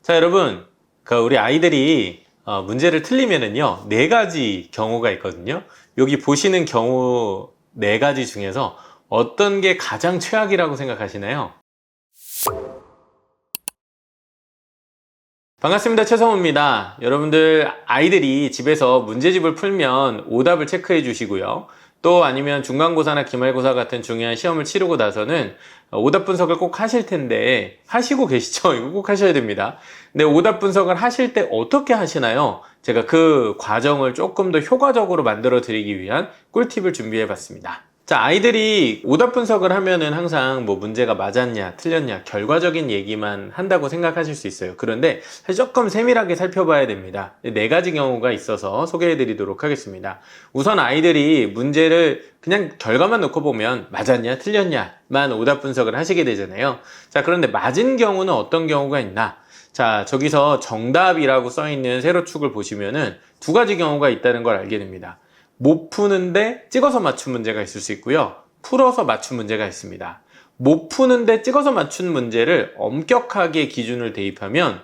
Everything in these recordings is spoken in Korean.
자, 여러분, 우리 아이들이 문제를 틀리면은요, 네 가지 경우가 있거든요. 여기 보시는 경우 네 가지 중에서 어떤 게 가장 최악이라고 생각하시나요? 반갑습니다. 최성우입니다. 여러분들 아이들이 집에서 문제집을 풀면 오답을 체크해 주시고요. 또 아니면 중간고사나 기말고사 같은 중요한 시험을 치르고 나서는 오답 분석을 꼭 하실 텐데 하시고 계시죠? 이거 꼭 하셔야 됩니다. 근데 오답 분석을 하실 때 어떻게 하시나요? 제가 그 과정을 조금 더 효과적으로 만들어 드리기 위한 꿀팁을 준비해 봤습니다. 자, 아이들이 오답 분석을 하면은 항상 뭐 문제가 맞았냐, 틀렸냐, 결과적인 얘기만 한다고 생각하실 수 있어요. 그런데 사실 조금 세밀하게 살펴봐야 됩니다. 네 가지 경우가 있어서 소개해 드리도록 하겠습니다. 우선 아이들이 문제를 그냥 결과만 놓고 보면 맞았냐, 틀렸냐만 오답 분석을 하시게 되잖아요. 자, 그런데 맞은 경우는 어떤 경우가 있나? 자, 저기서 정답이라고 써 있는 세로축을 보시면은 두 가지 경우가 있다는 걸 알게 됩니다. 못 푸는데 찍어서 맞춘 문제가 있을 수 있고요. 풀어서 맞춘 문제가 있습니다. 못 푸는데 찍어서 맞춘 문제를 엄격하게 기준을 대입하면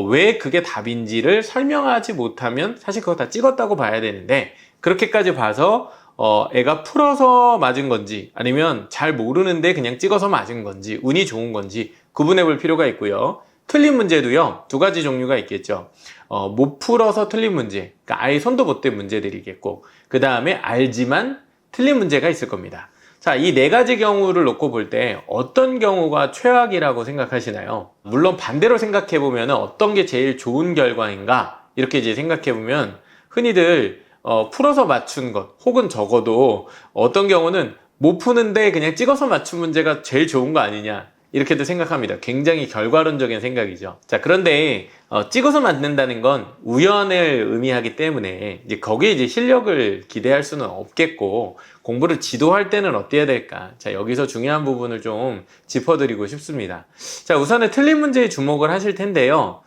왜 그게 답인지를 설명하지 못하면 사실 그거 다 찍었다고 봐야 되는데 그렇게까지 봐서 애가 풀어서 맞은 건지 아니면 잘 모르는데 그냥 찍어서 맞은 건지 운이 좋은 건지 구분해 볼 필요가 있고요. 틀린 문제도요, 두 가지 종류가 있겠죠. 못 풀어서 틀린 문제, 그러니까 아예 손도 못 댄 문제들이겠고, 그 다음에 알지만 틀린 문제가 있을 겁니다. 자, 이 네 가지 경우를 놓고 볼 때 어떤 경우가 최악이라고 생각하시나요? 물론 반대로 생각해 보면 어떤 게 제일 좋은 결과인가? 이렇게 이제 생각해 보면 흔히들 풀어서 맞춘 것, 혹은 적어도 어떤 경우는 못 푸는데 그냥 찍어서 맞춘 문제가 제일 좋은 거 아니냐? 이렇게도 생각합니다. 굉장히 결과론적인 생각이죠. 자, 그런데 찍어서 맞는다는 건 우연을 의미하기 때문에 이제 거기에 이제 실력을 기대할 수는 없겠고 공부를 지도할 때는 어때야 될까? 자, 여기서 중요한 부분을 좀 짚어드리고 싶습니다. 자, 우선은 틀린 문제에 주목을 하실 텐데요.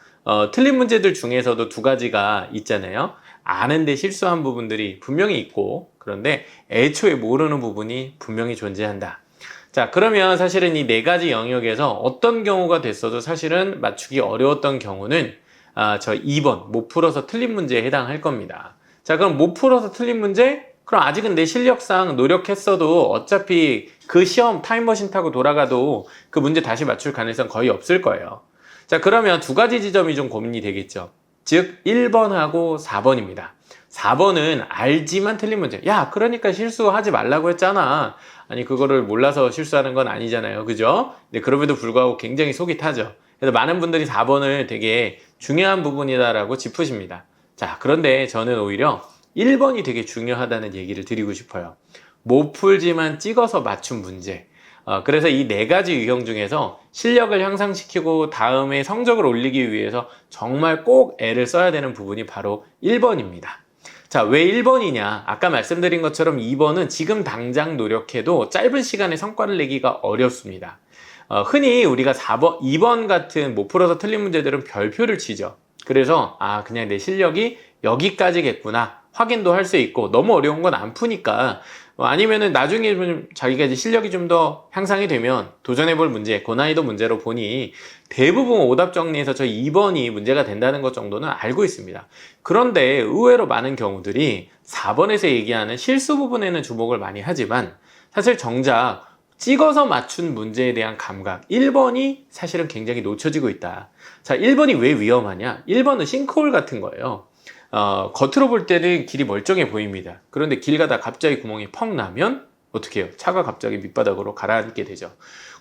틀린 문제들 중에서도 두 가지가 있잖아요. 아는데 실수한 부분들이 분명히 있고 그런데 애초에 모르는 부분이 분명히 존재한다. 자, 그러면 사실은 이 네 가지 영역에서 어떤 경우가 됐어도 사실은 맞추기 어려웠던 경우는 저 2번 못 풀어서 틀린 문제에 해당할 겁니다. 자, 그럼 못 풀어서 틀린 문제? 그럼 아직은 내 실력상 노력했어도 어차피 그 시험 타임머신 타고 돌아가도 그 문제 다시 맞출 가능성 거의 없을 거예요. 자, 그러면 두 가지 지점이 좀 고민이 되겠죠. 즉 1번하고 4번입니다. 4번은 알지만 틀린 문제. 야, 그러니까 실수하지 말라고 했잖아. 아니, 그거를 몰라서 실수하는 건 아니잖아요. 그죠? 근데 그럼에도 불구하고 굉장히 속이 타죠. 그래서 많은 분들이 4번을 되게 중요한 부분이다라고 짚으십니다. 자, 그런데 저는 오히려 1번이 되게 중요하다는 얘기를 드리고 싶어요. 못 풀지만 찍어서 맞춘 문제. 그래서 이 네 가지 유형 중에서 실력을 향상시키고 다음에 성적을 올리기 위해서 정말 꼭 애를 써야 되는 부분이 바로 1번입니다. 자, 왜 1번이냐? 아까 말씀드린 것처럼 2번은 지금 당장 노력해도 짧은 시간에 성과를 내기가 어렵습니다. 흔히 우리가 4번, 2번 같은 못 풀어서 틀린 문제들은 별표를 치죠. 그래서 그냥 내 실력이 여기까지겠구나 확인도 할 수 있고 너무 어려운 건 안 푸니까 아니면은 나중에 자기가 이제 실력이 좀 더 향상이 되면 도전해볼 문제, 고난이도 문제로 보니 대부분 오답 정리에서 저 2번이 문제가 된다는 것 정도는 알고 있습니다. 그런데 의외로 많은 경우들이 4번에서 얘기하는 실수 부분에는 주목을 많이 하지만 사실 정작 찍어서 맞춘 문제에 대한 감각 1번이 사실은 굉장히 놓쳐지고 있다. 자, 1번이 왜 위험하냐? 1번은 싱크홀 같은 거예요. 겉으로 볼 때는 길이 멀쩡해 보입니다. 그런데 길 가다 갑자기 구멍이 펑 나면 어떻게 해요? 차가 갑자기 밑바닥으로 가라앉게 되죠.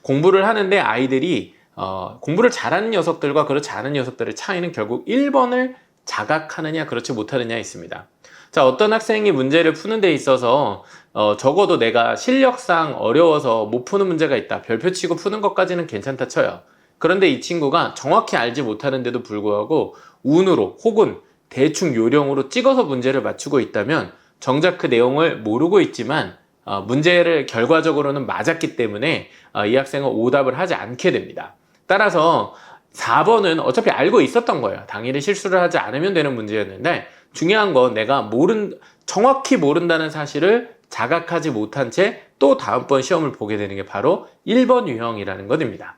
공부를 하는데 아이들이 공부를 잘하는 녀석들과 그렇지 않은 녀석들의 차이는 결국 1번을 자각하느냐 그렇지 못하느냐에 있습니다. 자, 어떤 학생이 문제를 푸는 데 있어서 적어도 내가 실력상 어려워서 못 푸는 문제가 있다. 별표 치고 푸는 것까지는 괜찮다 쳐요. 그런데 이 친구가 정확히 알지 못하는데도 불구하고 운으로 혹은 대충 요령으로 찍어서 문제를 맞추고 있다면 정작 그 내용을 모르고 있지만 문제를 결과적으로는 맞았기 때문에 이 학생은 오답을 하지 않게 됩니다. 따라서 4번은 어차피 알고 있었던 거예요. 당일에 실수를 하지 않으면 되는 문제였는데 중요한 건 내가 정확히 모른다는 사실을 자각하지 못한 채 또 다음번 시험을 보게 되는 게 바로 1번 유형이라는 것입니다.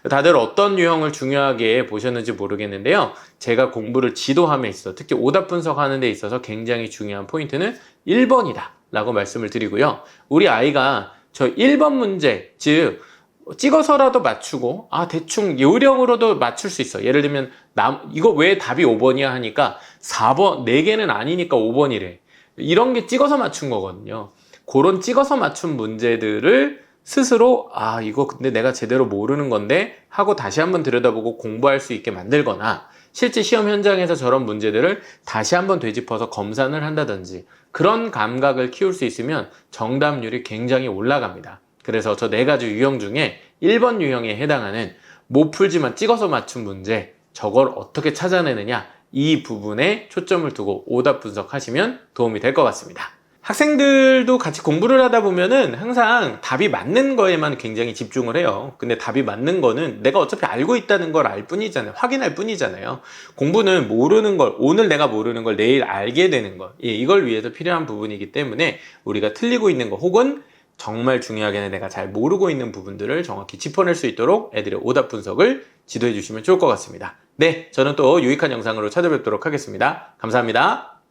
다들 어떤 유형을 중요하게 보셨는지 모르겠는데요. 제가 공부를 지도함에 있어 특히 오답 분석하는 데 있어서 굉장히 중요한 포인트는 1번이다 라고 말씀을 드리고요. 우리 아이가 저 1번 문제, 즉 찍어서라도 맞추고 대충 요령으로도 맞출 수 있어. 예를 들면 이거 왜 답이 5번이야 하니까 4번 4개는 아니니까 5번이래. 이런 게 찍어서 맞춘 거거든요. 그런 찍어서 맞춘 문제들을 스스로 이거 근데 내가 제대로 모르는 건데 하고 다시 한번 들여다보고 공부할 수 있게 만들거나 실제 시험 현장에서 저런 문제들을 다시 한번 되짚어서 검산을 한다든지 그런 감각을 키울 수 있으면 정답률이 굉장히 올라갑니다. 그래서 저 4가지 유형 중에 1번 유형에 해당하는 못 풀지만 찍어서 맞춘 문제, 저걸 어떻게 찾아내느냐, 이 부분에 초점을 두고 오답 분석하시면 도움이 될 것 같습니다. 학생들도 같이 공부를 하다 보면은 항상 답이 맞는 거에만 굉장히 집중을 해요. 근데 답이 맞는 거는 내가 어차피 알고 있다는 걸 알 뿐이잖아요. 확인할 뿐이잖아요. 공부는 모르는 걸, 오늘 내가 모르는 걸 내일 알게 되는 것. 이걸 위해서 필요한 부분이기 때문에 우리가 틀리고 있는 거 혹은 정말 중요하게는 내가 잘 모르고 있는 부분들을 정확히 짚어낼 수 있도록 애들의 오답 분석을 지도해 주시면 좋을 것 같습니다. 네, 저는 또 유익한 영상으로 찾아뵙도록 하겠습니다. 감사합니다.